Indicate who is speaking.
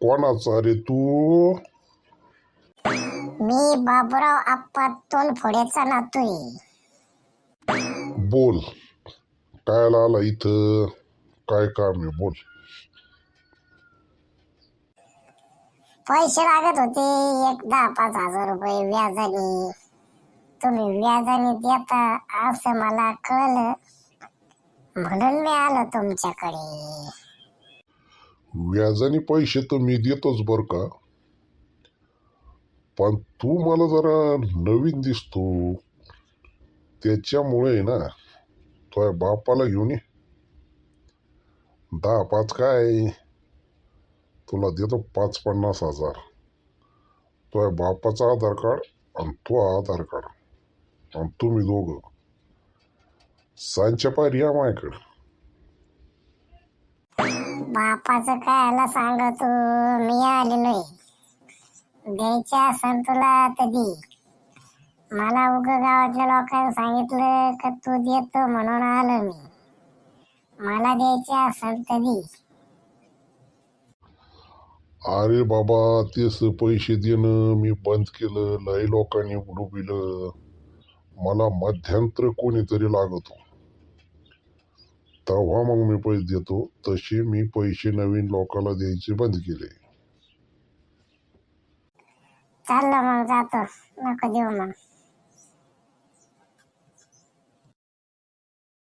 Speaker 1: कोणाचा रे तू?
Speaker 2: मी बाबूराव आप्पा तोंडफोडेचा नातू आहे.
Speaker 1: बोल, काय आला इथं? काय काम आहे? बोल.
Speaker 2: पैसे लागत होते, एक 10-5 हजार रुपये व्याजाने. तुम्ही व्याजाने देता असं मला कळलं, म्हणून मी आलो तुमच्याकडे.
Speaker 1: व्याजाने पैसे तर मी देतोच बर का, पण तू मला जरा नवीन दिसतो, त्याच्यामुळे ना तुझ्या बापाला घेऊन ये. 10-5 काय, तुला देतो 50 हजार. तुझ्या बापाचं आधार कार्ड आणि तो आधार कार्ड आणि तुम्ही दोघं सांच्या पायरी या माझ्याकडे.
Speaker 2: बापाचं कायला सांगतो, मी आलेलोय. द्यायचे असेल तुला तर दे. मला गावातल्या लोकांनी सांगितलं का तू देतो म्हणून आलो मी. मला द्यायचे असेल तर दे.
Speaker 1: अरे बाबा, तेच पैसे देणं मी बंद केलं, लय लोकांनी डुबिलं. मला मध्यंतर कोणीतरी लागतो, तेव्हा मग मी पैसे देतो. तसे मी पैसे नवीन लोकांना द्यायचे बंद केले.
Speaker 2: चाललो मग, जातो, नको देऊ मग.